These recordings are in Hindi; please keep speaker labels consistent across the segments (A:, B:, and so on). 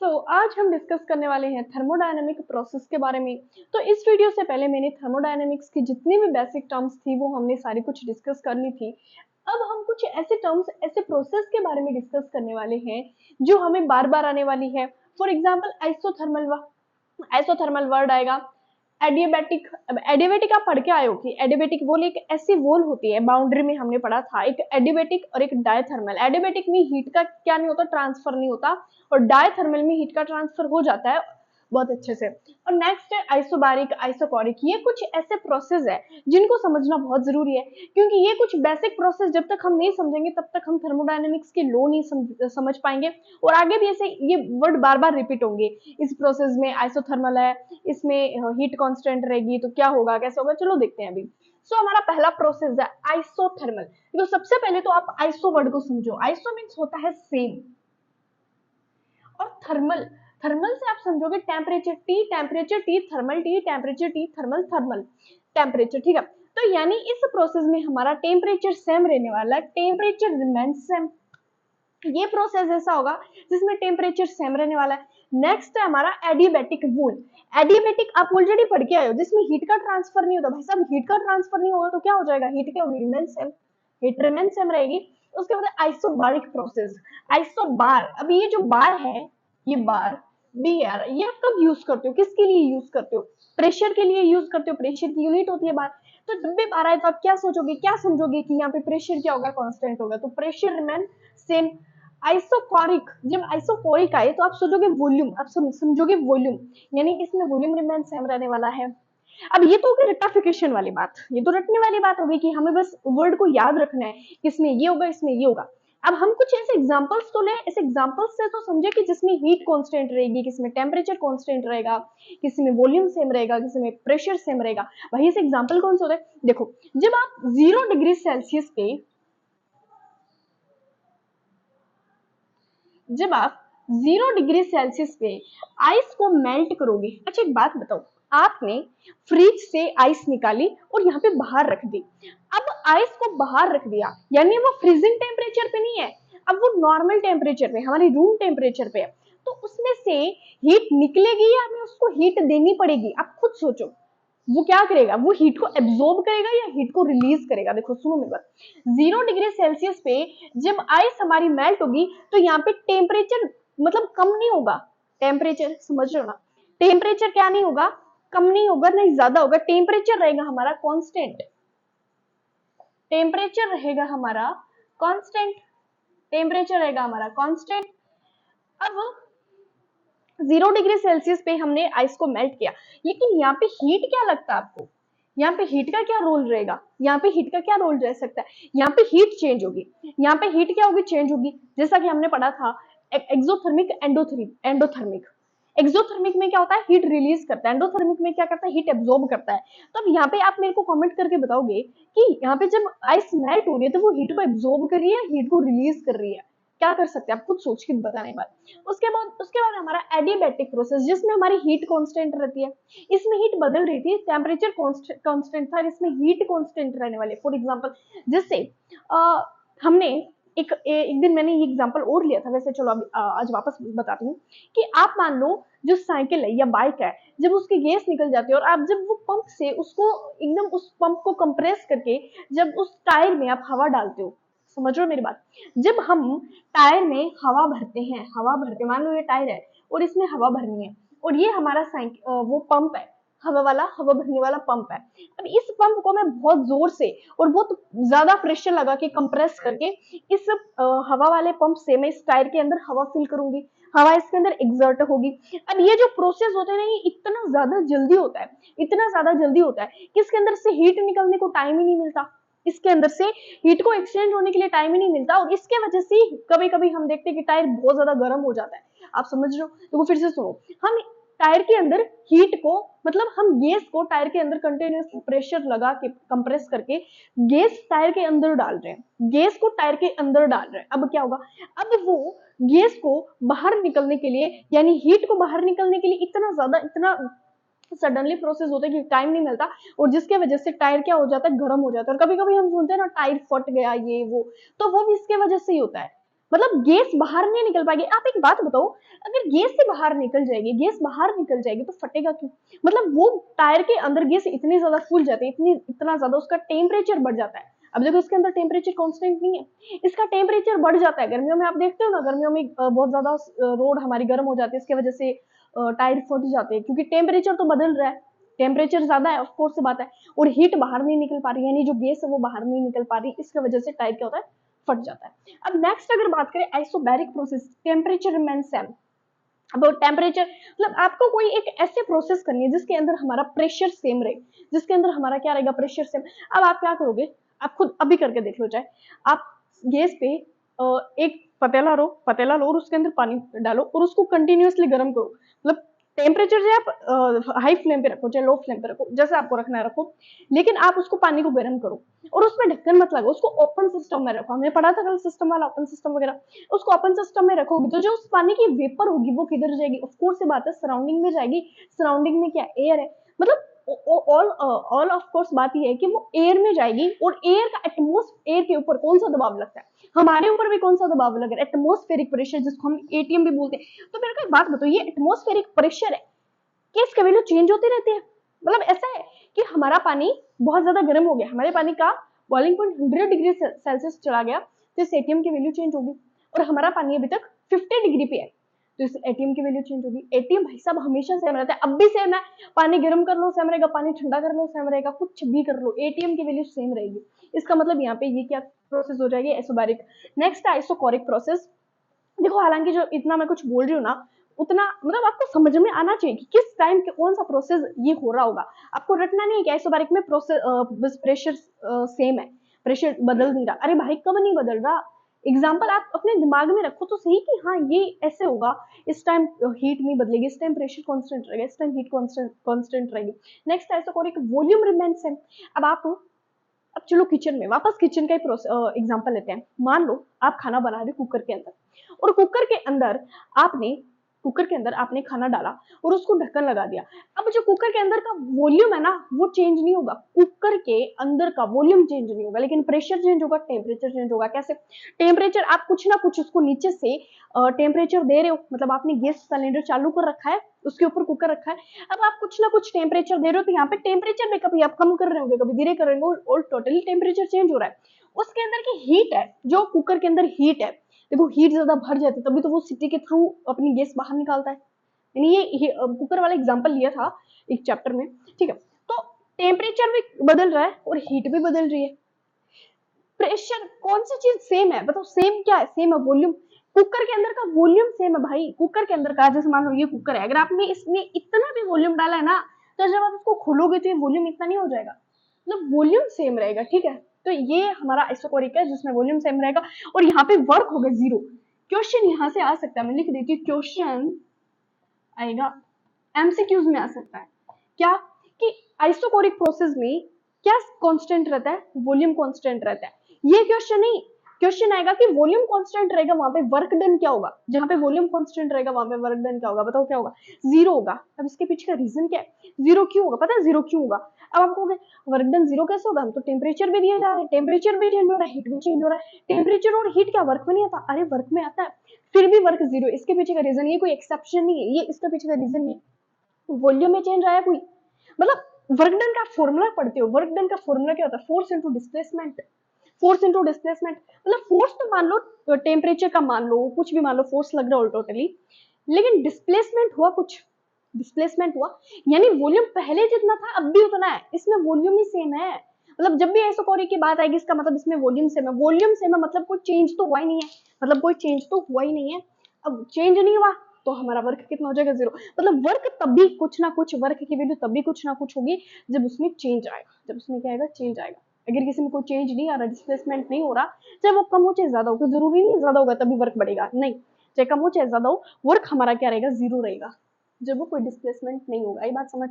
A: आज हम डिस्कस करने वाले हैं थर्मोडायनेमिक प्रोसेस के बारे में। तो इस वीडियो से पहले मैंने थर्मोडायनेमिक्स की जितनी भी बेसिक टर्म्स थी वो हमने सारी कुछ डिस्कस कर ली थी। अब हम कुछ ऐसे टर्म्स, ऐसे प्रोसेस के बारे में डिस्कस करने वाले हैं जो हमें बार बार आने वाली है। फॉर एग्जाम्पल आइसोथर्मल वर्ड आएगा। एडियाबैटिक, अब एडियाबैटिक आप पढ़ के आए हो कि एडियाबैटिक वॉल एक ऐसी वॉल होती है, बाउंड्री में हमने पढ़ा था, एक एडियाबैटिक और एक डायथर्मल। एडियाबैटिक में हीट का क्या नहीं होता, ट्रांसफर नहीं होता, और डायथर्मल में हीट का ट्रांसफर हो जाता है बहुत अच्छे से। और नेक्स्ट है आइसोबारिक, आइसोकोरिक। ये कुछ ऐसे प्रोसेस है जिनको समझना बहुत जरूरी है, क्योंकि ये कुछ बेसिक प्रोसेस जब तक हम नहीं समझेंगे तब तक हम थर्मोडायनेमिक्स के लॉ नहीं समझ पाएंगे, और आगे भी ऐसे ये वर्ड बार बार रिपीट होंगे। इस प्रोसेस में आइसोथर्मल है, इसमें हीट कांस्टेंट रहेगी, तो क्या होगा, कैसे होगा, चलो देखते हैं अभी। हमारा पहला प्रोसेस है आइसोथर्मल। तो सबसे पहले तो आप आइसो वर्ड को समझो। आइसो मीन्स होता है सेम, और थर्मल, थर्मल से आप समझोगे temperature, T temperature, T thermal, T temperature, T thermal, thermal temperature, ठीक है। तो यानी इस प्रोसेस में हमारा टेम्परेचर सेम रहने वाला है, टेम्परेचर रिमेन्स सेम। ये प्रोसेस ऐसा होगा जिसमें टेम्परेचर सेम रहने वाला है। नेक्स्ट है हमारा एडियाबैटिक वूल। एडियाबैटिक आप ऑलरेडी पढ़ के आए हो, जिसमें हीट का ट्रांसफर नहीं होता। भाई साहब, हीट का ट्रांसफर नहीं होगा तो क्या हो जाएगा, हीट क्या होगी, remain same, heat remain same रहेगी। उसके बाद आइसोबारिक प्रोसेस, आइसोबार। अब ये जो बार है, ये बार बी आर, ये आप कब यूज करते हो, किसके लिए यूज करते हो, प्रेशर के लिए यूज करते हो, प्रेशर की यूनिट होती है बार। तो जब भी बार आए तो आप क्या सोचोगे, क्या समझोगे कि यहाँ पे प्रेशर क्या होगा, कांस्टेंट होगा, तो प्रेशर रिमेन सेम। आइसोकोरिक, जब आइसोकोरिक आए तो आप सोचोगे वॉल्यूम, आप समझोगे वॉल्यूम, यानी इसमें वॉल्यूम रिमेन सेम रहने वाला है। अब ये तो होगी रेक्टिफिकेशन वाली बात, ये तो रटने वाली बात होगी कि हमें बस वर्ड को याद रखना है, इसमें ये होगा, इसमें ये होगा। अब हम कुछ ऐसे एग्जांपल्स तो लें, ऐसे एग्जांपल्स से तो समझे कि जिसमें हीट कांस्टेंट रहेगी, किसी में टेम्परेचर कांस्टेंट रहेगा, किसी में वॉल्यूम सेम रहेगा, किसी में प्रेशर सेम रहेगा। वही से एग्जांपल कौन से होते हैं, देखो, जब आप 0 डिग्री सेल्सियस पे, जब आप 0 डिग्री सेल्सियस पे आइस को मेल्ट करोगे। अच्छा एक बात बताओ, आपने फ्रिज से आइस निकाली और यहाँ पे बाहर रख दी। अब आइस को बाहर रख दिया, यानी वो फ्रीजिंग टेम्परेचर पे नहीं है, अब वो नॉर्मल टेम्परेचर पे, हमारी रूम टेम्परेचर पे है। तो उसमें से हीट निकलेगी या हमें उसको हीट देनी पड़ेगी, आप खुद सोचो। वो क्या करेगा, वो हीट को एब्जॉर्ब करेगा या हीट को रिलीज करेगा। देखो सुनो मेरी बात, 0 डिग्री सेल्सियस पे जब आइस हमारी मेल्ट होगी तो यहाँ पे टेम्परेचर मतलब कम नहीं होगा, टेम्परेचर समझ रहे हो ना, टेम्परेचर क्या नहीं होगा, कम नहीं होगा, नहीं ज्यादा होगा, टेम्परेचर रहेगा हमारा कांस्टेंट, टेम्परेचर रहेगा हमारा कांस्टेंट, टेम्परेचर रहेगा हमारा कांस्टेंट। अब 0 डिग्री सेल्सियस पे हमने आइस को मेल्ट किया, लेकिन यहाँ पे हीट क्या लगता है आपको, यहाँ पे हीट का क्या रोल रहेगा, यहाँ पे हीट का क्या रोल रह सकता है, यहाँ पे हीट चेंज होगी, यहाँ पे हीट क्या होगी, चेंज होगी। जैसा कि हमने पढ़ा था एक्सोथर्मिक, एंडोथर्मिक। एक्सोथर्मिक में क्या होता है, हीट रिलीज करता है, एंडोथर्मिक में क्या करता है, हीट एब्जॉर्ब करता है। तो अब यहाँ पे आप मेरे को कमेंट करके बताओगे कि यहाँ पे जब आइस मेल्ट हो रही है तो वो हीट को एब्जॉर्ब कर रही है, हीट को रिलीज कर रही है, क्या कर सकते हैं आप खुद सोच के बताने वाले। उसके बाद हमारा एडियाबैटिक प्रोसेस, जिसमें हमारी हीट कांस्टेंट रहती है। इसमें हीट बदल रही थी, टेम्परेचर कांस्टेंट था, इसमें हीट कांस्टेंट रहने वाले। फॉर एग्जांपल, जैसे हमने एक दिन मैंने ये एग्जांपल और लिया था, वैसे चलो अभी आज वापस बताती हूँ कि आप मान लो जो साइकिल है या बाइक है, जब उसकी गैस निकल जाती है और आप जब वो पंप से उसको एकदम उस पंप को कंप्रेस करके जब उस टायर में आप हवा डालते हो, समझ रहे हो मेरी बात, जब हम टायर में हवा भरते हैं, हवा भरते, मान लो ये टायर है और इसमें हवा भरनी है, और ये हमारा वो पंप है, हवा वाला, हवा भरने वाला पंप है। अब इस पंप को मैं बहुत जोर से और बहुत ज्यादा प्रेशर लगा के कंप्रेस करके इस हवा वाले पंप से मैं इस टायर के अंदर हवा फिल करूंगी, हवा इसके अंदर एग्जर्ट होगी। अब ये जो प्रोसेस होता है ना, ये इतना ज्यादा जल्दी होता है, इतना ज्यादा जल्दी होता है कि इसके अंदर से हीट निकलने को टाइम ही नहीं मिलता, इसके अंदर से हीट को एक्सचेंज होने के लिए टाइम ही नहीं मिलता, और इसके वजह से कभी कभी हम देखते हैं कि टायर बहुत ज्यादा गर्म हो जाता है। आप समझ रहे हो, तो फिर से सुनो, हम टायर के अंदर हीट को, मतलब हम गैस को टायर के अंदर कंटिन्यूस प्रेशर लगा के कंप्रेस करके गैस टायर के अंदर डाल रहे हैं, गैस को टायर के अंदर डाल रहे हैं। अब क्या होगा, अब वो गैस को बाहर निकलने के लिए, यानी हीट को बाहर निकलने के लिए इतना ज्यादा, इतना सडनली प्रोसेस होता है कि टाइम नहीं मिलता, और जिसके वजह से टायर क्या हो जाता है, गर्म हो जाता है। और कभी कभी हम सुनते हैं ना, टायर फट गया, ये वो, तो वो भी इसके वजह से ही होता है। मतलब गैस बाहर नहीं निकल पाएगी। आप एक बात बताओ, अगर गैस से बाहर निकल जाएगी, गैस बाहर निकल जाएगी तो फटेगा क्यों? मतलब वो टायर के अंदर गैस इतनी ज्यादा फूल जाती है, इतना ज्यादा उसका टेम्परेचर बढ़ जाता है। अब देखो इसके अंदर टेम्परेचर कांस्टेंट नहीं है, इसका टेम्परेचर बढ़ जाता है। गर्मियों में आप देखते हो ना, गर्मियों में बहुत ज्यादा रोड हमारी गर्म हो जाती है, इसकी वजह से टायर फट जाते हैं, क्योंकि टेम्परेचर तो बदल रहा है, टेम्परेचर ज्यादा है, ऑफकोर्स से बात है। और हीट बाहर नहीं निकल पा रही, यानी जो गैस है वो बाहर नहीं निकल पा रही, इसकी वजह से टायर क्या होता है, फट जाता है। अब नेक्स्ट अगर बात करें isobaric process, temperature remain same. अब टेम्परेचर मतलब आपको कोई एक ऐसे प्रोसेस करनी है जिसके अंदर हमारा प्रेशर सेम रहे, जिसके अंदर हमारा क्या रहेगा, प्रेशर सेम। अब आप क्या करोगे, आप खुद अभी करके देख लो, चाहे आप गैस पे एक पतीला लो और उसके अंदर पानी डालो और उसको कंटिन्यूअसली गर्म करो। मतलब टेम्परेचर जो आप हाई फ्लेम पे रखो चाहे लो फ्लेम पे रखो, जैसे आपको रखना है रखो, लेकिन आप उसको पानी को गर्म करो और उसमें ढक्कन मत लगाओ, उसको ओपन सिस्टम में रखो। हमने पढ़ा था कल सिस्टम वाला, ओपन सिस्टम वगैरह। उसको ओपन सिस्टम में रखोगे तो जो उस पानी की वेपर होगी वो किधर जाएगी, ऑफ कोर्स से बात है सराउंडिंग में जाएगी। सराउंडिंग में क्या, एयर है, मतलब ऑल ऑफ कोर्स बात ये है कि वो एयर में जाएगी। और एयर का एटमोस्फेयर के ऊपर कौन सा दबाव लगता है, हमारे ऊपर भी कौन सा दबाव लग रहा है, एटमोस्फेरिक प्रेशर, जिसको हम एटीएम भी बोलते हैं। तो मेरे को एक बात बताओ, ये एटमोस्फेरिक प्रेशर है कि इसका वैल्यू चेंज होती रहती है। मतलब ऐसा है कि हमारा पानी बहुत ज्यादा गर्म हो गया, हमारे पानी का बॉइलिंग पॉइंट 100 डिग्री सेल्सियस चला गया, तो इस एटीएम की वैल्यू चेंज होगी। और हमारा पानी अभी तक 50 डिग्री पे है, तो इस एटीएम की वैल्यू चेंज होगी। एटीएम भाई साहब हमेशा सेम रहता है, अब भी सेम है। पानी गर्म कर लो सेम रहेगा, पानी ठंडा कर लो सेम रहेगा, कुछ भी कर लो एटीएम की वैल्यू सेम रहेगी। इसका मतलब यहाँ पे ये क्या प्रोसेस हो जाएगी, आइसोबैरिक। नेक्स्ट है आइसोकोरिक प्रोसेस। देखो हालांकि जो इतना मैं कुछ बोल रही हूँ ना, उतना मतलब आपको समझ में आना चाहिए कि किस टाइम के कौन सा प्रोसेस ये हो रहा होगा। आपको रटना नहीं है कि आइसोबैरिक में प्रोसेस बस प्रेशर सेम है, प्रेशर बदल नहीं रहा। अरे भाई कब नहीं बदल रहा, एग्जाम्पल आप अपने दिमाग में रखो तो सही कि हाँ ये ऐसे होगा, इस टाइम हीट नहीं बदलेगी, इस टाइम प्रेशर कांस्टेंट रहेगा, इस टाइम हीट कांस्टेंट रहेगी। Next isochoric volume remain same. अब चलो किचन में वापस, किचन का ही एग्जांपल लेते हैं। मान लो आप खाना बना रहे कुकर के अंदर, और आपने कुकर के अंदर आपने खाना डाला और उसको ढक्कन लगा दिया। अब जो कुकर के अंदर का वॉल्यूम है ना वो चेंज नहीं होगा, कुकर के अंदर का वॉल्यूम चेंज नहीं होगा, लेकिन प्रेशर चेंज होगा, टेम्परेचर चेंज होगा। कैसे, टेम्परेचर आप कुछ ना कुछ उसको नीचे से टेम्परेचर दे रहे हो, मतलब आपने गैस सिलेंडर चालू कर रखा है, उसके ऊपर कुकर रखा है। अब आप कुछ ना कुछ टेम्परेचर दे रहे हो, तो यहाँ पे टेम्परेचर में कभी आप कम कर रहे होंगे, कभी धीरे कर रहे होंगे, और टोटली टेम्परेचर चेंज हो रहा है। उसके अंदर की हीट है, जो कुकर के अंदर हीट है, देखो हीट ज्यादा भर जाती है तभी तो वो सिटी के थ्रू अपनी गैस बाहर निकालता है। यानी ये कुकर वाला एग्जांपल लिया था एक चैप्टर में, ठीक है। तो टेम्परेचर भी बदल रहा है और हीट भी बदल रही है। प्रेशर कौन सी चीज सेम है, बताओ सेम क्या है, सेम है वॉल्यूम। कुकर के अंदर का वॉल्यूम सेम है भाई, कुकर के अंदर का, जैसे मान लो ये कुकर है, अगर आपने इसमें इतना भी वॉल्यूम डाला है ना, तो जब आप इसको खोलोगे तो ये वॉल्यूम इतना नहीं हो जाएगा, मतलब वॉल्यूम सेम रहेगा, ठीक है। तो ये हमारा आइसोकोरिक है जिसमें वॉल्यूम सेम रहेगा। और यहाँ पे वर्क होगा जीरो। क्वेश्चन यहाँ से आ सकता है, मैं लिख देती हूँ, क्वेश्चन आएगा एमसीक्यूज में आ सकता है क्या, कि आइसोकोरिक प्रोसेस में क्या कांस्टेंट रहता है, वॉल्यूम कांस्टेंट रहता है। ये क्वेश्चन नहीं, क्वेश्चन आएगा कि वॉल्यूम कांस्टेंट रहेगा वहां पे वर्क डन क्या होगा, जहां पे वॉल्यूम कांस्टेंट रहेगा वहां पे वर्क डन क्या होगा, बताओ क्या होगा, जीरो होगा। अब इसके पीछे का रीजन क्या है, जीरो क्यों होगा, पता है जीरो क्यों होगा। अब आप कहोगे वर्क डन जीरो कैसे होगा, हम तो टेम्परेचर भी दिया जा रहा है, टेम्परेचर भी चेंज हो रहा है, हीट भी चेंज हो रहा है। टेम्परेचर और हीट क्या वर्क में नहीं आता, अरे वर्क में आता है, फिर भी वर्क जीरो। इसके पीछे का रीजन, ये कोई एक्सेप्शन नहीं है, ये इसके पीछे का रीजन नहीं है, वॉल्यूम में चेंज आया कोई, मतलब वर्क डन का फॉर्मूला पढ़ते हो, वर्क डन का फॉर्मूला क्या होता है, force into displacement. Force into displacement मतलब फोर्स तो मान लो टेम्परेचर का, मान लो कुछ भी मान लो फोर्स लग रहा हो टोटली, लेकिन डिस्प्लेसमेंट हुआ कुछ, डिस्प्लेसमेंट हुआ, यानी वॉल्यूम पहले जितना था अब भी उतना है, इसमें वॉल्यूम ही सेम है। मतलब जब भी आइसोकोरिक की बात आएगी इसका मतलब इसमें वॉल्यूम सेम है, वॉल्यूम सेम है मतलब कोई चेंज तो हुआ ही नहीं है, मतलब कोई चेंज तो हुआ ही नहीं है। अब चेंज नहीं हुआ तो हमारा वर्क कितना हो जाएगा, जीरो। मतलब वर्क तभी कुछ ना कुछ, वर्क की वैल्यू तभी कुछ ना कुछ होगी जब उसमें चेंज आएगा, जब उसमें क्या आएगा, चेंज आएगा। अगर किसी में कोई चेंज नहीं आ रहा, डिस्प्लेसमेंट नहीं हो रहा, चाहे वो कम हो चाहे ज्यादा हो, तो जरूरी नहीं ज्यादा होगा तभी वर्क बढ़ेगा, नहीं, चाहे कम हो चाहे ज्यादा हो, वर्क हमारा क्या रहेगा, जीरो रहेगा, जब वो कोई डिस्प्लेसमेंट नहीं होगा। ये बात समझ,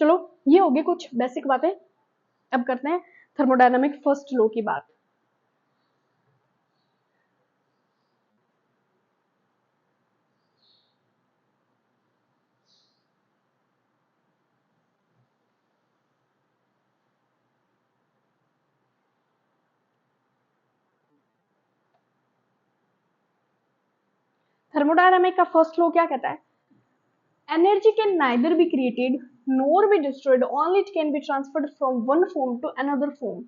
A: चलो ये होगी कुछ बेसिक बातें। अब करते हैं थर्मोडायनामिक फर्स्ट लॉ की बात। थर्मोडायनामिक का फर्स्ट लॉ क्या कहता है? Energy can neither be created nor be destroyed, only it can be transferred from one form to another form.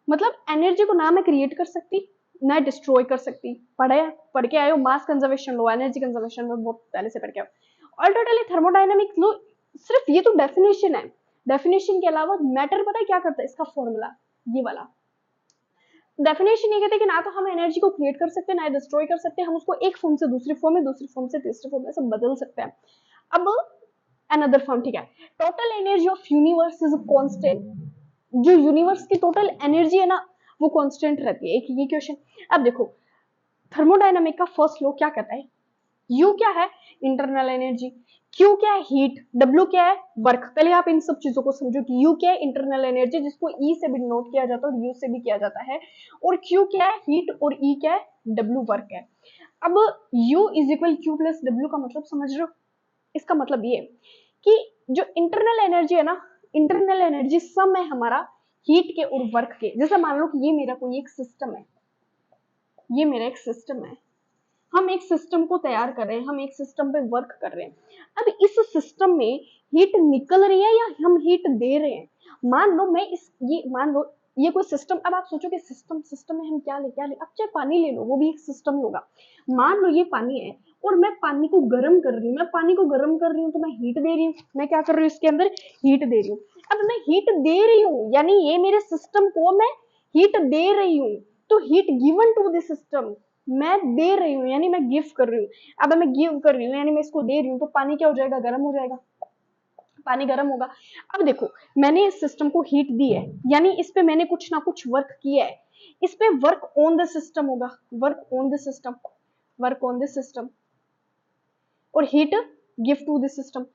A: मतलब एनर्जी को ना मैं क्रिएट कर सकती ना डिस्ट्रॉय कर सकती। पढ़ के आए हो मास कंजर्वेशन लो, एनर्जी कंजर्वेशन में बहुत पहले से पढ़ के आओ। और टोटली थर्मोडायनामिक लो सिर्फ ये तो डेफिनेशन है, डेफिनेशन के अलावा मैटर पता है क्या करता है? इसका फॉर्मूला ये वाला डेफिनेशन ये कहते हैं कि ना तो हम एनर्जी को क्रिएट कर सकते हैं ना डिस्ट्रॉय कर सकते हैं, हम उसको एक फॉर्म से दूसरी फॉर्म में, दूसरी फॉर्म से तीसरी फॉर्म में सब बदल सकते हैं। अब अनदर फॉर्म, ठीक है, total energy of universe is constant. जो यूनिवर्स की टोटल एनर्जी है ना वो कांस्टेंट रहती है। एक ये क्वेश्चन। अब देखो थर्मोडायनामिक का फर्स्ट लॉ क्या कहता है? यू क्या है? Internal energy. क्यू क्या है? हीट। डब्ल्यू क्या है? वर्क। पहले आप इन सब चीजों को समझो कि यू क्या है? इंटरनल एनर्जी, जिसको ई से भी नोट किया जाता है और यू से भी किया जाता है। और क्यू क्या है? हीट। और ई क्या है? डब्ल्यू वर्क है। अब you is equal Q plus W का मतलब समझ रहे हो? इसका मतलब ये कि जो इंटरनल एनर्जी है ना, इंटरनल एनर्जी सम है हमारा हीट के और वर्क के। जैसे मान लो कि ये मेरा कोई एक सिस्टम है, ये मेरा एक सिस्टम है, हम एक सिस्टम को तैयार कर रहे हैं, हम एक सिस्टम पे वर्क कर रहे हैं। अब इस सिस्टम में हीट निकल रही है या हम हीट दे रहे हैं? मान लो मैं मान लो ये कोई सिस्टम, अब आप सोचो कि सिस्टम में हम क्या ले, अब चाहे पानी ले लो, वो भी एक सिस्टम ही होगा। मान लो ये पानी है और मैं पानी को गर्म कर रही हूँ, मैं पानी को गर्म कर रही हूँ तो मैं हीट दे रही हूँ। मैं क्या कर रही हूँ? इसके अंदर हीट दे रही हूँ। अब मैं हीट दे रही हूँ यानी ये मेरे सिस्टम को मैं हीट दे रही हूँ, तो heat given to the system. मैं दे रही हूँ यानी मैं गिव कर रही हूँ। अब मैं गिव कर रही हूँ यानी मैं इसको दे रही हूँ, तो पानी क्या हो जाएगा? गर्म हो जाएगा, पानी गर्म होगा। अब देखो मैंने इस सिस्टम को हीट दी है यानी इस पे मैंने कुछ ना कुछ वर्क किया है, इस पे वर्क ऑन द सिस्टम होगा, work on the system, work on the system, और heat give to the system.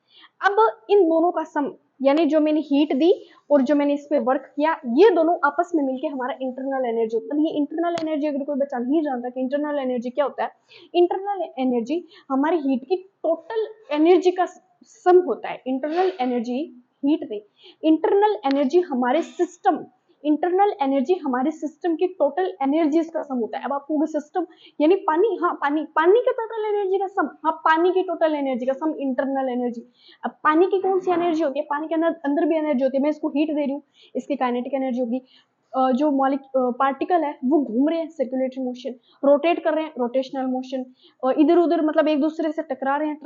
A: अब इन दोनों का सम यानी जो मैंने हीट दी और जो मैंने इस पे वर्क किया, ये दोनों आपस में मिलके हमारा इंटरनल एनर्जी होता है। ये इंटरनल एनर्जी अगर कोई बच्चा नहीं जानता कि इंटरनल एनर्जी क्या होता है, इंटरनल एनर्जी हमारी हीट की टोटल एनर्जी का सम होता है। इंटरनल एनर्जी हीट नहीं, इंटरनल एनर्जी हमारे सिस्टम, इंटरनल एनर्जी हमारे सिस्टम की टोटल एनर्जीज का सम होता है। अब आपको सिस्टम यानी पानी, हाँ पानी, पानी के टोटल एनर्जी का सम, हाँ पानी की टोटल एनर्जी का सम इंटरनल एनर्जी। अब पानी की कौन सी एनर्जी होती है? पानी के अंदर भी एनर्जी होती है। मैं इसको हीट दे रही हूँ, इसकी काइनेटिक एनर्जी होगी। जो पार्टिकल है वो घूम रहे हैं, सर्कुलेटरी मोशन, रोटेट कर रहे हैं, रोटेशनल मोशन, इधर उधर मतलब एक दूसरे से टकरा रहे हैं,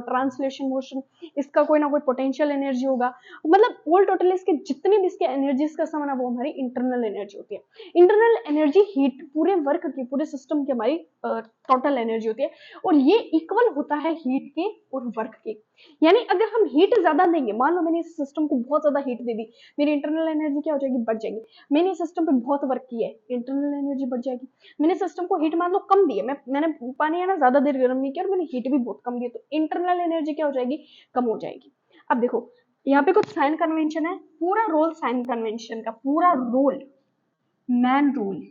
A: ट्रांसलेशन मोशन, इसका कोई ना कोई पोटेंशियल एनर्जी होगा। मतलब ऑल टोटल इसके जितने भी इसके एनर्जीज का सम है वो हमारी इंटरनल एनर्जी होती है। इंटरनल एनर्जी हीट पूरे वर्क की, पूरे सिस्टम की हमारी टोटल एनर्जी होती है, और ये इक्वल होता है हीट के और वर्क के। यानी अगर हम हीट ज्यादा देंगे, मान लो मैंने इस सिस्टम को बहुत ज्यादा हीट दे दी, मेरी इंटरनल एनर्जी क्या हो जाएगी? बढ़ जाएगी। मैंने सिस्टम पे बहुत वर्क किया है, इंटरनल एनर्जी बढ़ जाएगी। मैंने सिस्टम को हीट मान लो कम दी है, मैंने पानी है ना ज्यादा देर गर्म नहीं किया और मैंने हीट भी बहुत कम दी, तो इंटरनल एनर्जी क्या हो जाएगी? कम हो जाएगी। अब देखो यहाँ पे कुछ साइन कन्वेंशन है, पूरा रोल साइन कन्वेंशन का, पूरा role main role,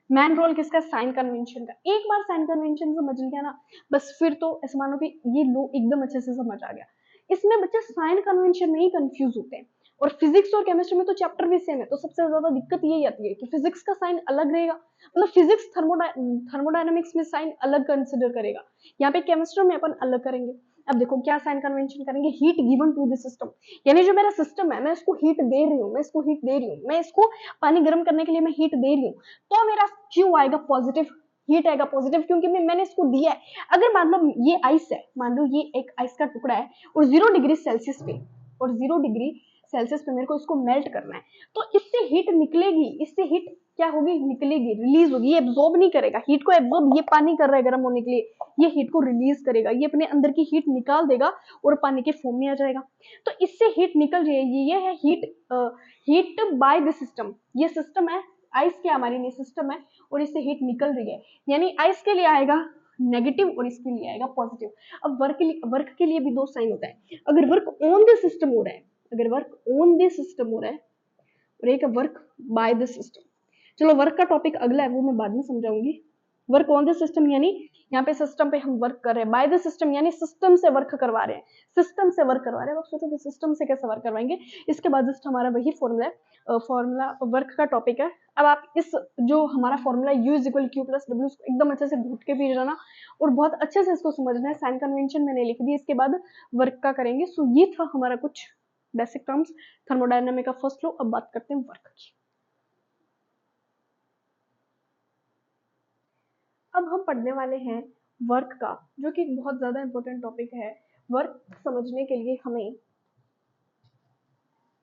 A: main role किसका? साइन कन्वेंशन का। एक बार साइन कन्वेंशन समझ लिया ना बस, फिर तो ऐसे मानो कि ये लो एकदम अच्छे से समझ आ गया। इसमें बच्चे साइन कन्वेंशन में ही कंफ्यूज होते हैं, और फिजिक्स और केमिस्ट्री में तो चैप्टर भी सेम है, तो सबसे ज्यादा दिक्कत यही आती है कि फिजिक्स का साइन अलग रहेगा, मतलब फिजिक्स थर्मोडायनेमिक्स में साइन अलग कंसिडर करेगा, यहाँ पे केमिस्ट्री में अपन अलग करेंगे। अब देखो क्या साइन कन्वेंशन करेंगे? Heat given to the system, यानी जो मेरा सिस्टम है मैं इसको हीट दे रही हूँ, मैं इसको हीट दे रही हूँ, मैं इसको पानी गर्म करने के लिए मैं हीट दे रही हूँ, तो मेरा क्यू आएगा पॉजिटिव, हीट आएगा पॉजिटिव, क्योंकि मैंने इसको दिया है। अगर मान लो ये आइस है, मान लो ये एक आइस का टुकड़ा है और 0 डिग्री सेल्सियस पे, और 0 डिग्री सेल्सियस पे मेरे को इसको मेल्ट करना है, तो इससे हीट निकलेगी, इससे हीट क्या होगी? निकलेगी, रिलीज होगी। ये एब्जॉर्ब नहीं करेगा हीट को, एब्जॉर्ब ये पानी कर रहा है गर्म होने के लिए, ये हीट को रिलीज करेगा, ये अपने अंदर की हीट निकाल देगा और पानी के फॉर्म में आ जाएगा। तो इससे हीट निकल जाएगी, ये है हीट बाय द सिस्टम। ये सिस्टम है, आइस के हमारी नहीं सिस्टम है, और इससे हीट निकल रही है, यानी आइस के लिए आएगा नेगेटिव और इसके लिए आएगा पॉजिटिव। अब वर्क के लिए भी दो साइन होता है, अगर वर्क ऑन द सिस्टम हो रहा है, अगर वर्क ऑन द सिस्टम हो रहा है, और एक वर्क बाय द सिस्टम। चलो वर्क का टॉपिक अगला है, वो मैं बाद में समझाऊंगी। वर्क ऑन द सिस्टम यानी यहाँ पे सिस्टम पे हम वर्क कर रहे हैं, बाय द सिस्टम यानी सिस्टम से वर्क करवा रहे हैं, सिस्टम से वर्क करवा रहे हैं। आप सोचो कि सिस्टम से कैसे वर्क करवाएंगे। इसके बाद जस्ट हमारा वही फॉर्मूला है, फॉर्मूला वर्क का टॉपिक है। अब आप इस जो हमारा फॉर्मूला U = Q + W एकदम अच्छे से घूट के भी जाना और बहुत अच्छे से इसको समझना है। साइन कन्वेंशन मैंने लिख दी, इसके बाद वर्क का करेंगे। सो ये था हमारा कुछ बेसिक टर्म्स थर्मोडायनामिक का फर्स्ट लॉ। अब बात करते हैं वर्क की। अब हम पढ़ने वाले हैं वर्क का, जो कि बहुत ज्यादा इंपॉर्टेंट टॉपिक है। वर्क समझने के लिए हमें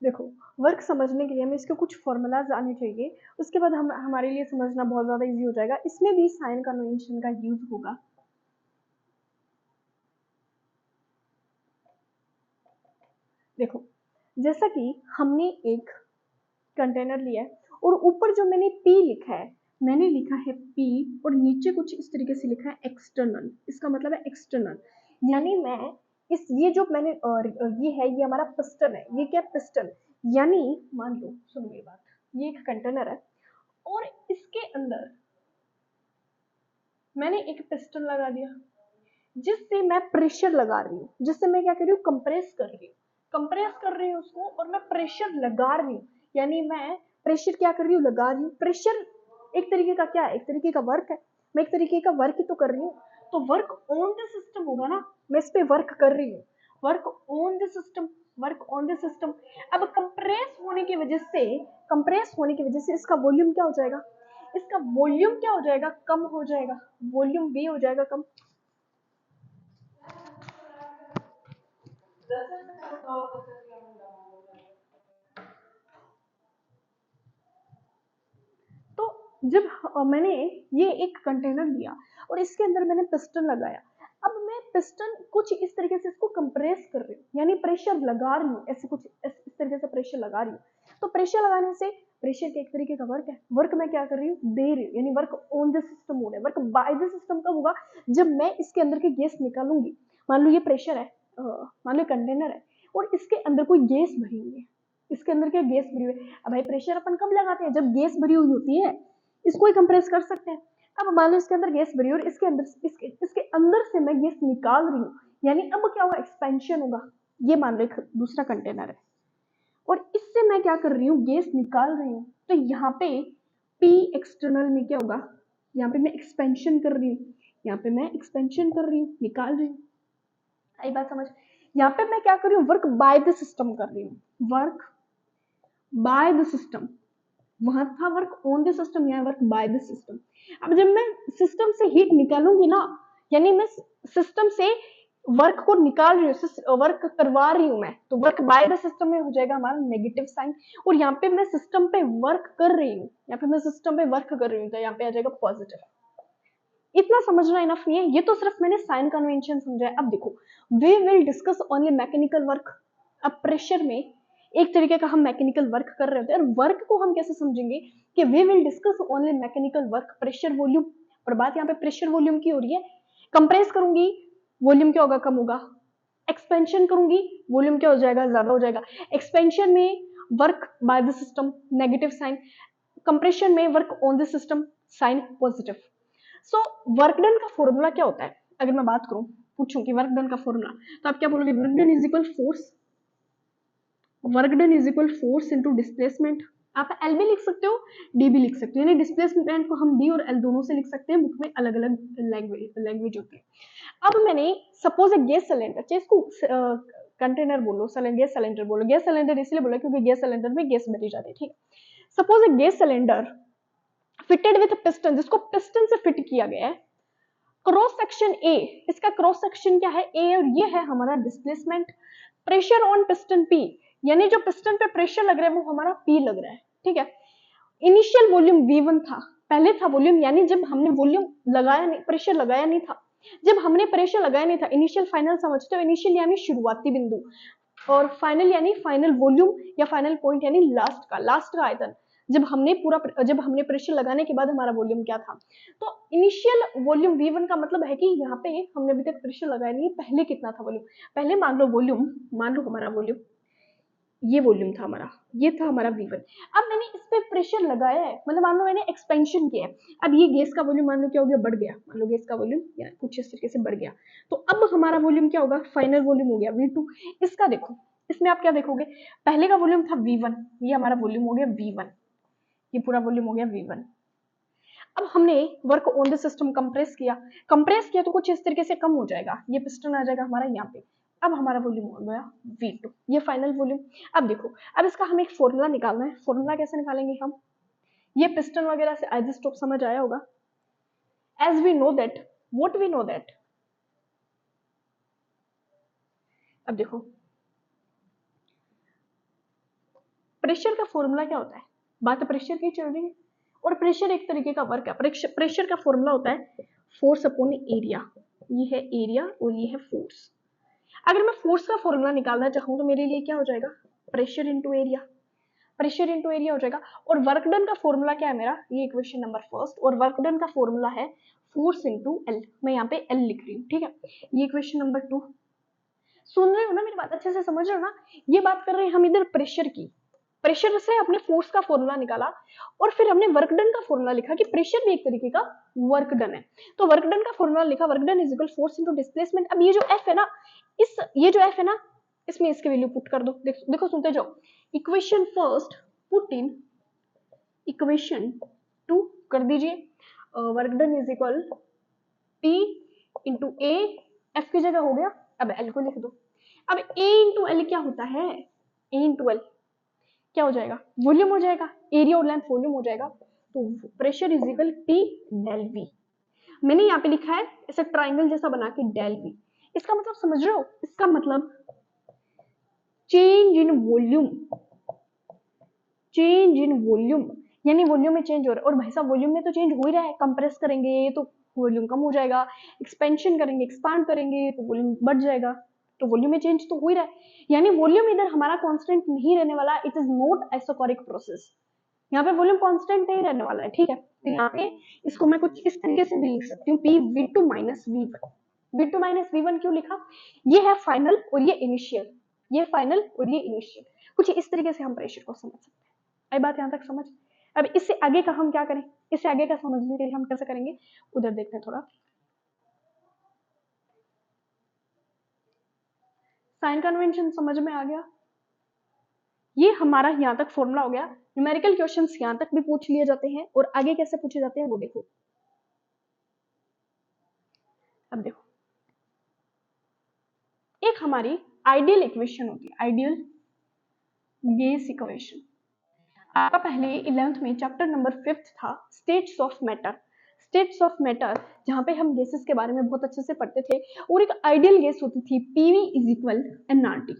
A: देखो, वर्क समझने के लिए हमें इसके कुछ फॉर्मूलाज आने चाहिए, उसके बाद हम हमारे लिए समझना बहुत ज्यादा इजी हो जाएगा। इसमें भी साइन कन्वेंशन का यूज होगा। देखो, जैसा कि हमने एक कंटेनर लिया है और ऊपर जो मैंने P लिखा है, मैंने लिखा है P और नीचे कुछ इस तरीके से लिखा है एक्सटर्नल। इसका मतलब है एक्सटर्नल, यानी मैं इस ये जो मैंने ये है, ये हमारा पिस्टन है। ये क्या पिस्टन, यानी मान लो, सुनो मेरी बात, ये एक कंटेनर है और इसके अंदर मैंने एक पिस्टन लगा दिया, जिससे मैं प्रेशर लगा रही हूँ, जिससे मैं क्या कर रही हूँ, कंप्रेस कर रही हूँ, कंप्रेस कर रही हूँ उसको, और मैं प्रेशर लगा रही हूँ। यानी मैं प्रेशर क्या कर रही हूँ, लगा रही हूँ। प्रेशर एक तरीके का क्या है, एक तरीके का वर्क है। मैं एक तरीके का वर्क ही तो कर रही हूँ, तो वर्क ऑन द सिस्टम होगा ना। मैं इस पे वर्क कर रही हूँ, work on the system, work on the system. अब कंप्रेस होने की वजह से, कंप्रेस होने की वजह से इसका वॉल्यूम क्या हो जाएगा, इसका वॉल्यूम क्या हो जाएगा, कम हो जाएगा। वॉल्यूम भी हो जाएगा कम। तो जब मैंने ये एक कंटेनर लिया और इसके अंदर मैंने पिस्टन लगाया, अब मैं पिस्टन कुछ इस तरीके से इसको कंप्रेस कर रही हूँ, यानी प्रेशर लगा रही हूँ, ऐसे कुछ इस तरीके से प्रेशर लगा रही हूँ। तो प्रेशर लगाने से, प्रेशर के एक तरीके का वर्क है, वर्क मैं क्या कर रही हूँ, दे रही हूँ, यानी वर्क ऑन द सिस्टम हो रहा है। वर्क बाय द सिस्टम कब होगा, जब मैं इसके अंदर की गैस निकालूंगी। मान लो ये प्रेशर है, मान लो कंटेनर है और इसके अंदर कोई गैस भरी हुई है, इसके अंदर क्या गैस भरी हुई है। अब भाई प्रेशर अपन कब लगाते हैं, जब गैस भरी हुई होती है, इसको ही कंप्रेस कर सकते हैं। अब मान लो इसके अंदर गैस भरी और इसके अंदर इसके अंदर से मैं गैस निकाल रही हूँ, यानी अब क्या होगा, एक्सपेंशन होगा। ये मान लो एक दूसरा कंटेनर है और इससे मैं क्या कर रही हूँ, गैस निकाल रही हूँ। तो यहाँ पे P एक्सटर्नल में क्या होगा, यहाँ पे मैं एक्सपेंशन कर रही हूँ, यहाँ पे मैं एक्सपेंशन कर रही हूँ, निकाल रही हूँ। आई बात समझ। यहाँ पे मैं क्या कर रही हूँ, वर्क बाय द सिस्टम कर रही हूँ, वर्क बाय द सिस्टम। वहां था वर्क ऑन द सिस्टम, यहाँ वर्क बाय द सिस्टम। अब जब मैं सिस्टम से हीट निकालूंगी ना, यानी मैं सिस्टम से वर्क को निकाल रही हूँ, वर्क करवा रही हूँ मैं, तो वर्क बाय द सिस्टम में हो जाएगा हमारा नेगेटिव साइन। और यहाँ पे मैं सिस्टम पे वर्क कर रही हूँ, यहाँ पे मैं सिस्टम पे वर्क कर रही हूँ, तो यहाँ पे आ जाएगा पॉजिटिव। इतना समझना इनफ नहीं है, ये तो सिर्फ मैंने साइन कन्वेंशन समझा है। अब देखो, we will discuss only mechanical work. अब प्रेशर में एक तरीके का हम मैकेनिकल वर्क कर रहे होते हैं, और वर्क को हम कैसे समझेंगे कि we will discuss only mechanical work, pressure volume. और बात यहाँ पे प्रेशर वॉल्यूम की हो रही है। कंप्रेस करूंगी, वॉल्यूम क्या होगा, कम होगा। एक्सपेंशन करूंगी, वॉल्यूम क्या हो जाएगा, ज्यादा हो जाएगा। एक्सपेंशन में work by the system, negative sign. Compression में work on the system, sign positive. So work done का फॉर्मूला क्या होता है, अगर मैं बात करूं, पूछूं कि वर्क डन का फॉर्मूला, तो आप क्या बोलोगे, work done is equal force, work done is equal force into displacement. आप एल भी लिख सकते हो, डी भी लिख सकते हो, यानी डिस्प्लेसमेंट को हम डी और एल दोनों से लिख सकते हैं, बुक में अलग अलग लैंग्वेज होती है। अब मैंने सपोज एक गैस सिलेंडर, चाहे इसको कंटेनर बोलो, गैस सिलेंडर बोलो, गैस सिलेंडर इसलिए बोला क्योंकि गैस सिलेंडर में गैस भरी जाती है, ठीक है। सपोज एक gas cylinder fitted with piston, जिसको पिस्टन से फिट किया गया है। क्रॉस सेक्शन ए, इसका क्रॉस सेक्शन क्या है, ए, और ये है हमारा displacement. Pressure on piston P, यानी जो पिस्टन पे प्रेशर लग रहा है वो हमारा पी लग रहा है, ठीक है। इनिशियल वॉल्यूम V1 था, पहले था वॉल्यूम, यानी जब हमने वॉल्यूम लगाया नहीं, प्रेशर लगाया नहीं था, जब हमने प्रेशर लगाया नहीं था। इनिशियल फाइनल समझते हो, इनिशियल यानी शुरुआती बिंदु, और फाइनल यानी फाइनल वॉल्यूम या फाइनल पॉइंट, यानी लास्ट का आयतन। जब हमने प्रेशर लगाने के बाद हमारा वॉल्यूम क्या था। तो इनिशियल वॉल्यूम V1 का मतलब है कि यहाँ पे हमने अभी तक प्रेशर लगाया नहीं है, पहले कितना था वॉल्यूम। पहले मान लो वॉल्यूम, मान लो हमारा वॉल्यूम ये वॉल्यूम था हमारा, ये था हमारा V1। अब मैंने इस पे प्रेशर लगाया है, मतलब मान लो मैंने एक्सपेंशन किया है। अब ये गैस का वॉल्यूम मान लो क्या हो गया, बढ़ गया, मान लो गैस का वॉल्यूम या कुछ इस तरीके से बढ़ गया, तो अब हमारा वॉल्यूम क्या होगा, फाइनल वॉल्यूम हो गया V2। इसका देखो, इसमें आप क्या देखोगे, पहले का वॉल्यूम था V1, ये हमारा वॉल्यूम हो गया V1, ये पूरा वॉल्यूम हो गया V1। अब हमने work on the system compress किया तो कुछ इस तरीके से कम हो जाएगा, ये पिस्टन आ जाएगा हमारा यहाँ पे। अब हमारा वॉल्यूम हो गया V2, ये फाइनल वॉल्यूम। अब देखो, अब इसका हमें एक फॉर्मूला निकालना है। फॉर्मूला कैसे निकालेंगे हम, ये पिस्टन वगैरह से आइसोटोप समझ आया होगा। As we know that, what we know that, अब देखो प्रेशर का फॉर्मूला क्या होता है, बात प्रेशर की चल रही है, और प्रेशर एक तरीके का वर्क है। प्रेशर का फॉर्मूला होता है फोर्स अपॉन एरिया, ये है एरिया और ये है फोर्स। अगर मैं फोर्स का फॉर्मूला निकालना चाहूँ तो मेरे लिए क्या हो जाएगा, pressure into area, pressure into area हो जाएगा। और वर्क डन का फॉर्मूला क्या है मेरा, ये इक्वेशन नंबर फर्स्ट, और वर्क डन का फॉर्मूला है फोर्स इंटू एल, मैं यहाँ पे एल लिख रही हूँ, ठीक है। ये इक्वेशन नंबर 2, सुन रहे हो ना मेरी बात, अच्छे से समझ रहे हो ना। ये बात कर रहे हैं हम इधर प्रेशर की, प्रेशर से अपने फोर्स का फॉर्मूला निकाला, और फिर हमने वर्क डन का फॉर्मूला लिखा कि प्रेशर भी एक तरीके का वर्क डन है। तो वर्क डन का फॉर्मूला लिखा, work done is equal force into displacement. अब ये जो एफ है ना, ये जो एफ है ना, इसमें इसकी वैल्यू पुट कर दो। देखो सुनते जाओ, equation first put in equation 2 कर दीजिए, work done is equal P into A, F की जगह हो गया, अब एल को लिख दो। अब ए इंटू एल क्या होता है, ए इंटू एल क्या हो जाएगा, वॉल्यूम हो जाएगा, एरिया और लेंथ वॉल्यूम हो जाएगा। तो pressure is equal P del V। मैंने यहाँ पे लिखा है ऐसा ट्राइंगल जैसा बना के डेल V। इसका मतलब समझ रहे हो, इसका मतलब change in volume, change in volume, यानी वॉल्यूम में चेंज हो रहा है। और भाई साहब वॉल्यूम में तो चेंज हो ही रहा है, कंप्रेस करेंगे तो वॉल्यूम कम हो जाएगा, एक्सपेंशन करेंगे एक्सपांड करेंगे तो वॉल्यूम बढ़ जाएगा, तो वॉल्यूम में चेंज तो हो ही रहा है। यानी वॉल्यूम इधर हमारा कांस्टेंट नहीं रहने वाला, it is not isochoric process, यहाँ पे वॉल्यूम कांस्टेंट नहीं रहने वाला है, ठीक है। तो यहाँ पे इसको मैं कुछ इस तरीके से भी लिख सकती हूँ, P V2 minus V1। V2 minus V1 क्यों लिखा, ये है फाइनल और ये इनिशियल, ये फाइनल और ये इनिशियल, कुछ इस तरीके से हम प्रेशर को समझ सकते हैं। आई बात यहाँ तक समझ। अब इससे आगे का हम क्या करें, इससे आगे का समझने के लिए हम कैसे करेंगे, उधर देखते हैं थोड़ा। साइन कन्वेंशन समझ में आ गया, ये हमारा यहाँ तक फॉर्मूला हो गया। न्यूमेरिकल क्वेश्चंस यहाँ तक भी पूछ लिए जाते हैं, और आगे कैसे पूछे जाते हैं वो देखो। अब देखो, एक हमारी आइडियल इक्वेशन होती है, आइडियल गैस इक्वेशन। आपका पहले 11th में चैप्टर नंबर 5 था states of matter, states of matter, जहां पे हम गैसेस के बारे में बहुत अच्छे से पढ़ते थे। और एक आइडियल गैस होती थी पीवी इज इक्वल एनआरटी,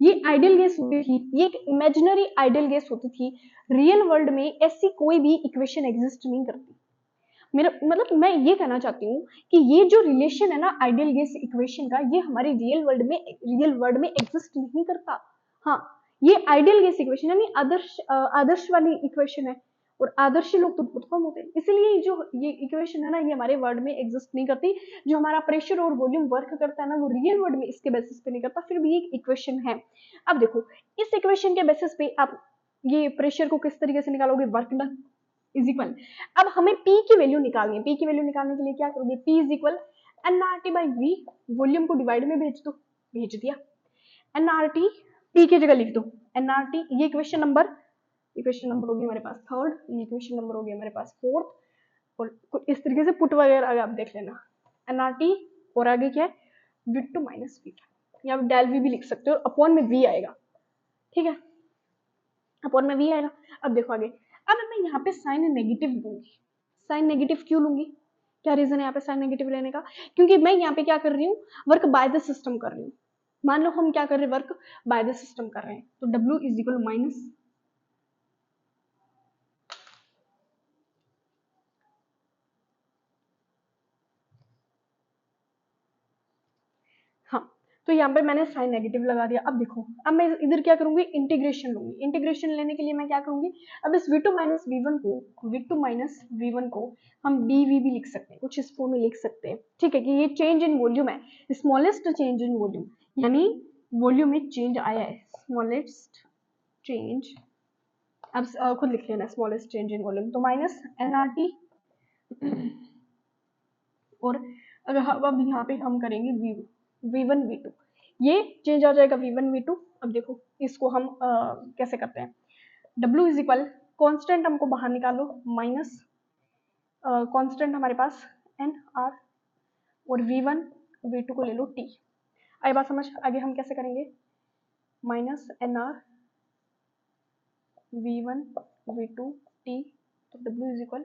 A: ये आइडियल गैस होती थी, ये एक इमेजिनरी आइडियल गैस होती थी। रियल वर्ल्ड में ऐसी कोई भी इक्वेशन एग्जिस्ट नहीं करती। मेरा मतलब मैं ये कहना चाहती हूँ कि ये जो रिलेशन है ना आइडियल गैस इक्वेशन का, ये हमारे रियल वर्ल्ड में एग्जिस्ट नहीं करता। हाँ, ये आइडियल गैस इक्वेशन यानी आदर्श वाली इक्वेशन है, और आदर्श लोग तो बहुत कम होते हैं, इसलिए जो ये इक्वेशन है ना, ये हमारे वर्ल्ड में एग्जिस्ट नहीं करती। जो हमारा प्रेशर और वॉल्यूम वर्क करता है ना, वो रियल वर्ल्ड में इसके बेसिस पे नहीं करता, फिर भी एक इक्वेशन है। अब देखो, इस इक्वेशन के बेसिस पे आप ये प्रेशर को किस तरीके से निकालोगे, वर्क डन इज इक्वल, अब हमें P की वैल्यू निकालनी है। P की वैल्यू निकालने के लिए क्या करोगे, P is equal NRT by V, volume को डिवाइड में भेज दो, भेज दिया। एनआरटी P की जगह लिख दो एनआरटी, ये इक्वेशन नंबर होगी हमारे पास थर्ड, ये इक्वेशन नंबर होगी हमारे पास फोर्थ, और इस तरीके से पुट वगैरह आगे आप देख लेना। एनआरटी और आगे क्या है, V2 माइनस V1, या डेल V भी लिख सकते हो, अपॉन में V आएगा, ठीक है, अपॉन में V आएगा। अब देखो आगे, अब मैं यहाँ पे साइन नेगेटिव लूंगी। साइन नेगेटिव क्यों लूंगी, क्या रीजन है यहाँ पे साइन नेगेटिव लेने का, क्योंकि मैं यहाँ पे क्या कर रही हूँ, वर्क बाय द सिस्टम कर रही हूँ। मान लो हम क्या कर रहे हैं, वर्क बाय द सिस्टम कर रहे हैं, तो W इज इक्वल माइनस, हाँ, तो यहाँ पे मैंने साइन नेगेटिव लगा दिया। अब देखो, अब मैं इधर क्या करूंगी, इंटीग्रेशन लूंगी। इंटीग्रेशन लेने के लिए मैं क्या करूंगी, अब इस V2 माइनस V1 को हम dV भी लिख सकते हैं, कुछ इस फॉर्म में लिख सकते हैं, ठीक है, कि ये चेंज इन वॉल्यूम है, स्मॉलेस्ट चेंज इन वॉल्यूम, यानी वॉल्यूम में चेंज आया है, स्मॉलेस्ट चेंज, अब खुद लिख लेना स्मॉलेस्ट चेंज इन वॉल्यूम, तो माइनस एनआरटी। और अगर अब यहाँ पे हम करेंगे V1 V2, ये चेंज आ जाएगा V1 V2। अब देखो इसको हम कैसे करते हैं, W इज इक्वल कॉन्स्टेंट हमको बाहर निकालो, माइनस कॉन्स्टेंट हमारे पास एन आर, और V1 V2 को ले लो T। आई बात समझ, आगे हम कैसे करेंगे, minus N R V1 V2 T, तो W इज इक्वल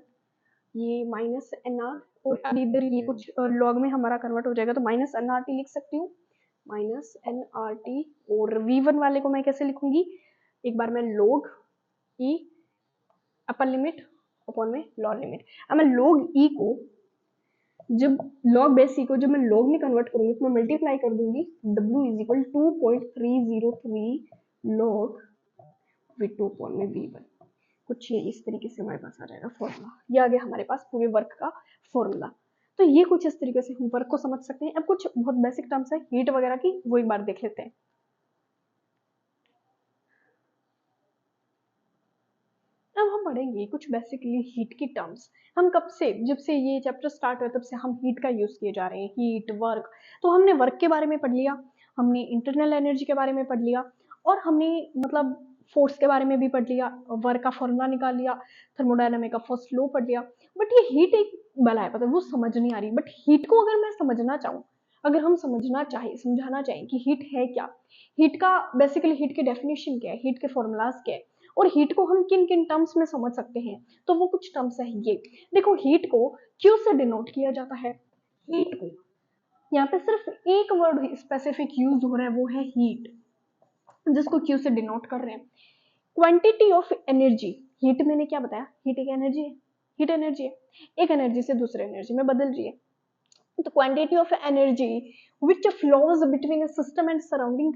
A: ये माइनस एन आर, और अब इधर ये कुछ लॉग में हमारा कन्वर्ट हो जाएगा, तो माइनस एन आर टी लिख सकती हूँ, माइनस एन आर टी। और V1 वाले को मैं कैसे लिखूंगी, एक बार मैं लॉग ई अपर लिमिट अपॉन में लोअर लिमिट। अब मैं लॉग ई को जब लॉग बेस सी को जब मैं लॉग में कन्वर्ट करूंगी तो मैं मल्टीप्लाई कर दूंगी, W is equal 2.303 log V2 upon में V1। कुछ ये इस तरीके से हमारे पास आ जाएगा फॉर्मूला, ये आ गया हमारे पास पूरे वर्क का फॉर्मूला। तो ये कुछ इस तरीके से हम वर्क को समझ सकते हैं। अब कुछ बहुत बेसिक टर्म्स है हीट वगैरह की, वो एक बार देख लेते हैं। अब हम पढ़ेंगे कुछ बेसिकली हीट की टर्म्स। हम कब से, जब से ये चैप्टर स्टार्ट हुआ तब से हम हीट का यूज किए जा रहे हैं, हीट वर्क। तो हमने वर्क के बारे में पढ़ लिया, हमने इंटरनल एनर्जी के बारे में पढ़ लिया, और हमने मतलब फोर्स के बारे में भी पढ़ लिया, वर्क का फॉर्मूला निकाल लिया, थर्मोडायनामिक का फर्स्ट लॉ पढ़ लिया। बट ये हीट एक बला है, पता है वो समझ नहीं आ रही। बट हीट को अगर मैं समझना चाहूँ, अगर हम समझना चाहे, समझाना चाहें कि हीट है क्या, हीट का बेसिकली हीट की डेफिनेशन क्या है, हीट के फॉर्मूलाज क्या है, और हीट को हम किन किन टर्म्स में समझ सकते हैं, तो वो कुछ टर्म्स है ये। देखो हीट को क्यू से डिनोट किया जाता है, हीट को यहाँ पे सिर्फ एक वर्ड स्पेसिफिक यूज हो रहा है, वो है हीट, जिसको क्यू से डिनोट कर रहे हैं। क्वांटिटी ऑफ एनर्जी, हीट मैंने क्या बताया, हीट एक एनर्जी है, हीट एनर्जी है, एक एनर्जी से दूसरे एनर्जी में बदल रही है। तो quantity of energy which flows between a system and surrounding,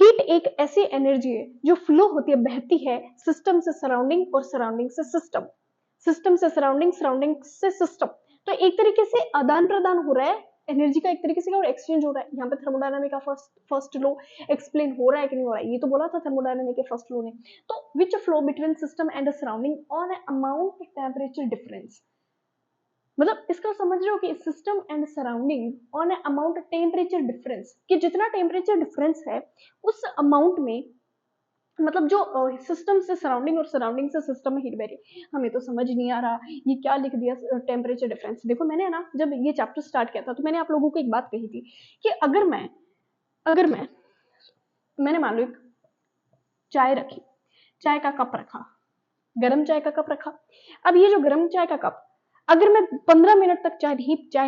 A: heat एक ऐसी एनर्जी है जो फ्लो होती है, बहती है सिस्टम से सराउंडिंग और सराउंडिंग से सिस्टम, सिस्टम से सराउंडिंग, सराउंडिंग से सिस्टम। तो एक तरीके से आदान प्रदान हो रहा है एनर्जी का, एक तरीके से और एक्सचेंज हो रहा है। यहाँ पे थर्मोडायनामिक का फर्स्ट लॉ एक्सप्लेन हो रहा है कि नहीं हो रहा है, ये तो बोला था थर्मोडायनामिक के फर्स्ट लॉ ने। तो विच flow between system and surrounding on amount temperature difference, मतलब इसका समझ रहे हो कि system and surrounding on amount temperature difference, कि जितना टेम्परेचर डिफरेंस है उस अमाउंट में, मतलब जो सिस्टम से सराउंडिंग और सराउंडिंग से सिस्टम में हीट वेरी। हमें तो समझ नहीं आ रहा ये क्या लिख दिया टेम्परेचर डिफरेंस। देखो मैंने ना जब ये चैप्टर स्टार्ट किया था तो मैंने आप लोगों को एक बात कही थी कि अगर मैंने मान लो एक चाय रखी, चाय का कप रखा, गर्म चाय का कप रखा। अब ये जो गर्म चाय का कप, अगर मैं 15 मिनट तक चाय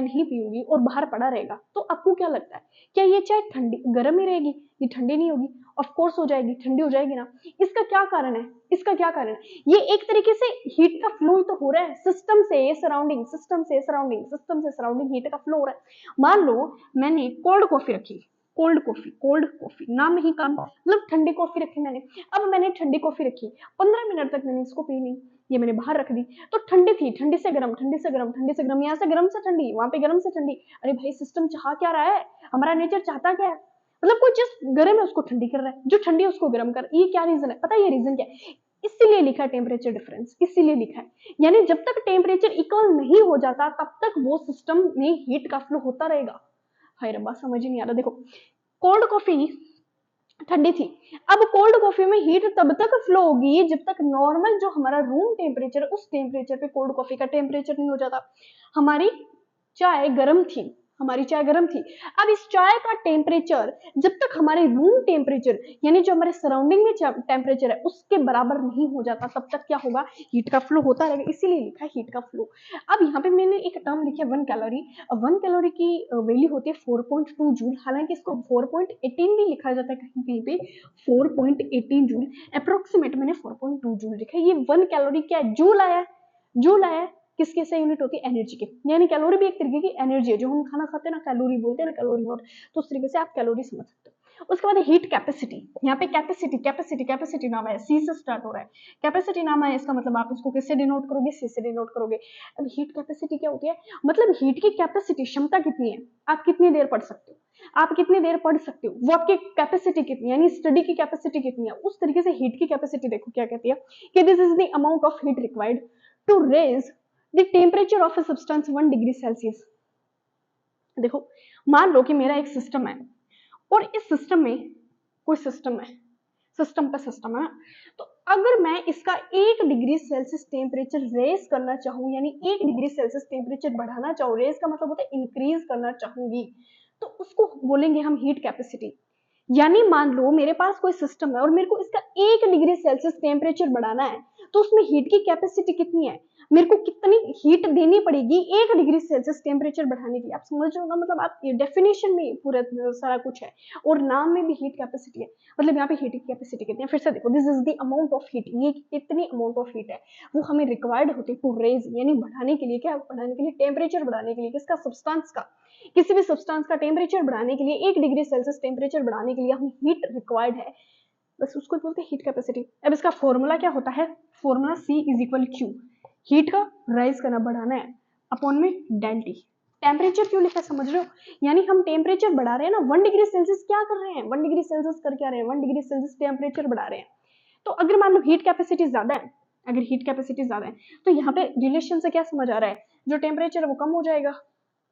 A: नहीं पीऊंगी और बाहर पड़ा रहेगा, तो आपको क्या लगता है, क्या ये चाय ठंडी गर्म ही रहेगी, ये ठंडी नहीं होगी? ऑफ कोर्स हो जाएगी, ठंडी हो जाएगी ना। इसका क्या कारण है, इसका क्या कारण है, ये एक तरीके से हीट का फ्लो तो हो रहा है सिस्टम से सराउंडिंग, सिस्टम से सराउंडिंग, सिस्टम से सराउंडिंग हीट का फ्लो हो रहा है। मान लो मैंने कोल्ड कॉफी रखी, कोल्ड कॉफी नाम ही काम, मतलब ठंडी कॉफी रखी मैंने। अब मैंने ठंडी कॉफी रखी, 15 मिनट तक मैंने इसको पी नहीं, ये मैंने बाहर रख दी, तो ठंडी थी, ठंडी से गर्म, ठंडी से गर्म, ठंडी से गर्म, यहाँ से गर्म से ठंडी, वहां पे गर्म से ठंडी। अरे भाई सिस्टम चाह क्या रहा है, हमारा नेचर चाहता क्या है, मतलब कोई चीज गर्म है उसको ठंडी कर रहा है, जो ठंडी है उसको गर्म कर। ये क्या रीजन है, पता है ये रीजन क्या है? इसीलिए लिखा है टेम्परेचर डिफरेंस, इसीलिए लिखा है। यानी जब तक टेम्परेचर इक्वल नहीं हो जाता तब तक वो सिस्टम में हीट का फ्लो होता रहेगा। हाय रब्बा समझ ही नहीं आ रहा। देखो कोल्ड कॉफी ठंडी थी, अब कोल्ड कॉफी में हीट तब तक फ्लो होगी जब तक नॉर्मल जो हमारा रूम टेम्परेचर है उस टेम्परेचर पे कोल्ड कॉफी का टेम्परेचर नहीं हो जाता। हमारी चाय गर्म थी, हमारी चाय गर्म थी, अब इस चाय का टेम्परेचर जब तक हमारे रूम टेम्परेचर यानी जो हमारे सराउंडिंग में टेम्परेचर है उसके बराबर नहीं हो जाता, तब तक क्या होगा, हीट का फ्लो होता रहेगा, इसीलिए लिखा है हीट का फ्लो। अब यहाँ पे मैंने एक टर्म लिखा है 1 कैलोरी। 1 कैलोरी की वैल्यू होती है 4.2 जूल, हालांकि इसको 4.18 भी लिखा जाता है कहीं कहीं पे, 4.18 जूल अप्रोक्सीमेट मैंने 4.2 जूल लिखा है। ये 1 कैलोरी क्या है, जूल आया, जूल आया, किसके से यूनिट होती है, एनर्जी के। यानी कैलोरी भी एक तरीके की एनर्जी है, जो हम खाना खाते हैं ना कैलोरी बोलते हैं ना, कैलोरी नॉट, तो उस तरीके से आप कैलोरी समझ सकते हो। उसके बाद हीट कैपेसिटी, यहाँ पे कैपेसिटी कैपेसिटी कैपेसिटी नाम है, सी से स्टार्ट हो रहा है, कैपेसिटी नाम है, इसका मतलब आप इसको किससे डिनोट करोगे, सी से डिनोट करोगे। अब हीट कैपेसिटी क्या होती है, मतलब हीट की कैपेसिटी, क्षमता कितनी है, आप कितनी देर पढ़ सकते हो, आप कितनी देर पढ़ सकते हो, वो आपकी कैपेसिटी कितनी है, यानी स्टडी की कैपेसिटी कितनी है। उस तरीके से हीट की कैपेसिटी देखो क्या कहती है कि this is the amount of heat required to raise the temperature of a substance 1 degree Celsius. देखो मान लो कि मेरा एक सिस्टम है और इस सिस्टम में कोई सिस्टम है, सिस्टम पे सिस्टम है ना, तो अगर मैं इसका 1 डिग्री सेल्सियस टेम्परेचर रेज करना चाहूँ, यानी 1 डिग्री सेल्सियस टेम्परेचर बढ़ाना चाहूँ, रेज का मतलब होता है इंक्रीज करना चाहूंगी, तो उसको बोलेंगे हम हीट कैपेसिटी। यानी मान लो मेरे पास कोई सिस्टम है और मेरे को इसका 1 डिग्री सेल्सियस टेम्परेचर बढ़ाना है, तो उसमें हीट की कैपेसिटी कितनी है, मेरे को कितनी हीट देनी पड़ेगी 1 डिग्री सेल्सियस टेम्परेचर बढ़ाने के लिए। आप समझ रहे हो ना, मतलब आप डेफिनेशन में पूरा सारा कुछ है और नाम में भी हीट कैपेसिटी है, मतलब यहाँ पे हीट की कैपेसिटी कितनी है। फिर से देखो, this is the amount of heat, ये कितनी अमाउंट ऑफ हीट है वो हमें रिक्वायर्ड होती है टू रेज, यानी बढ़ाने के लिए, क्या बढ़ाने के लिए, टेम्परेचर बढ़ाने के लिए, किसका, सब्सटेंस का, किसी भी सब्सटेंस का टेम्परेचर बढ़ाने के लिए 1 डिग्री सेल्सियस टेम्परेचर बढ़ाने के लिए हमें हीट रिक्वायर्ड है, बस उसको बोलते हैं हीट कैपेसिटी। अब इसका फॉर्मूला क्या होता है, formula C is equal Q, heat का राइज करना, बढ़ाना है, अपॉन में डेल टी। टेम्परेचर क्यों लिखा समझ रहे हो, यानी हम टेम्परेचर बढ़ा रहे हैं ना, 1 डिग्री सेल्सियस क्या कर रहे हैं, 1 डिग्री सेल्सियस कर क्या रहे हैं, 1 डिग्री सेल्सियस टेम्परेचर बढ़ा रहे हैं। तो अगर मान लो हीट कैपेसिटी ज्यादा है, अगर हीट कैपेसिटी ज्यादा है तो यहाँ पे रिलेशन से क्या समझ आ रहा है, जो टेम्परेचर है वो कम हो जाएगा।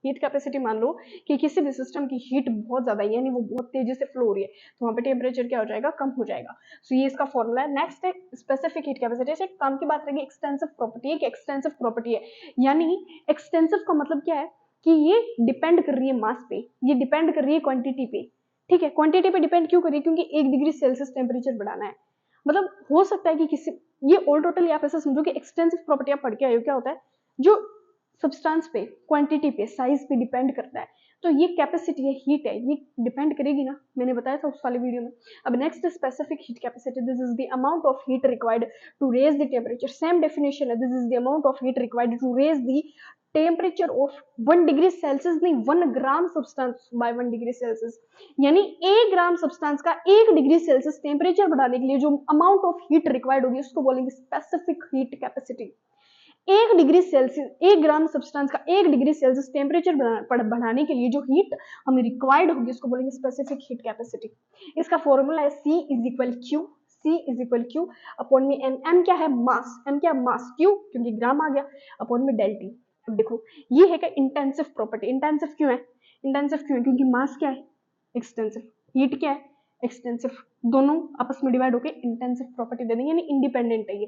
A: हीट कैपेसिटी मान लो कि किसी भी सिस्टम की हीट बहुत ज्यादा है, यानी वो बहुत तेजी से फ्लो हो रही है, तो वहां पे टेम्परेचर क्या हो जाएगा, कम हो जाएगा। सो ये इसका फॉर्मूला है। नेक्स्ट है स्पेसिफिक हीट कैपेसिटी। ऐसे काम की बात रहेगी, एक्सटेंसिव प्रॉपर्टी है कि एक्सटेंसिव प्रॉपर्टी है, यानी एक्सटेंसिव का मतलब क्या है कि ये डिपेंड कर रही है मास पे, ये डिपेंड कर रही है क्वांटिटी पे। ठीक है, क्वांटिटी पे डिपेंड क्यों कर रही है, क्योंकि 1 डिग्री सेल्सियस टेम्परेचर बढ़ाना है। मतलब हो सकता है कि किसी, ये ऑल टोटल आप ऐसा समझो कि एक्सटेंसिव प्रॉपर्टी आप पढ़ के आए हो, क्या होता है, जो सब्सटेंस पे, क्वांटिटी पे, साइज पे डिपेंड करता है। तो ये कैपेसिटी है, हीट है, ये डिपेंड करेगी ना, मैंने बताया था उस वाले वीडियो में। अब next specific heat capacity, this is the amount of heat required to raise the temperature, same definition है, this is the amount of heat required to raise the temperature of 1 degree Celsius, नहीं 1 gram substance by 1 degree Celsius, यानी 1 ग्राम सब्सटेंस का 1 डिग्री सेल्सियस टेम्परेचर बढ़ाने के लिए जो अमाउंट ऑफ हीट रिक्वायर्ड होगी उसको बोलेंगे specific heat capacity. 1 degree Celsius, 1 gram substance का 1 डिग्री सेल्सियस टेम्परेचर बढ़ाने के लिए जो हीट हमें रिक्वायर्ड होगी उसको बोलेंगे स्पेसिफिक हीट कैपेसिटी। इसका फॉर्मूला है C is equal Q, C is equal Q upon में एन, एम क्या है, मास, एम क्या, मास, क्यू क्योंकि ग्राम आ गया, अपॉन में डेल टी। अब देखो ये है क्या, इंटेंसिव प्रॉपर्टी। इंटेंसिव क्यों है, इंटेंसिव क्यों है, क्योंकि मास क्या है, एक्सटेंसिव, हीट क्या है, एक्सटेंसिव, दोनों आपस में डिवाइड होकर इंटेंसिव प्रॉपर्टी दे देंगे, यानी इंडिपेंडेंट है ये।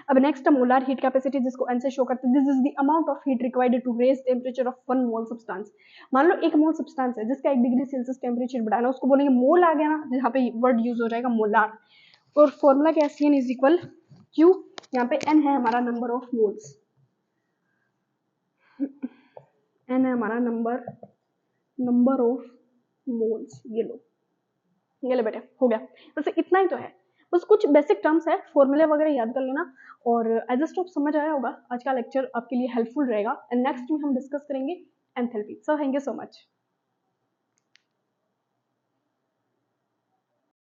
A: अब नेक्स्ट मोलर हीट कैपेसिटी, जिसको एन से शो करते हैं, this is the amount of heat required to raise temperature of 1 mole substance. मान लो 1 मोल सब्सटेंस है जिसका 1 डिग्री सेल्सियस टेम्परेचर बढ़ाना, उसको बोलेंगे मोल, आ गया ना, जहाँ पे वर्ड यूज हो जाएगा मोलार। और फॉर्मूला क्या है, C N is equal Q, यहाँ पे एन है हमारा नंबर ऑफ मोल्स, एन है हमारा नंबर ऑफ मोल्स। ये लो बेटा, हो गया, बस इतना ही तो है, बस कुछ बेसिक टर्म्स है, फॉर्मूले वगैरह याद कर लेना। और आई जस्ट होप समझ आया होगा, आज का लेक्चर आपके लिए हेल्पफुल रहेगा। एंड नेक्स्ट में हम डिस्कस करेंगे enthalpy. So thank you so much.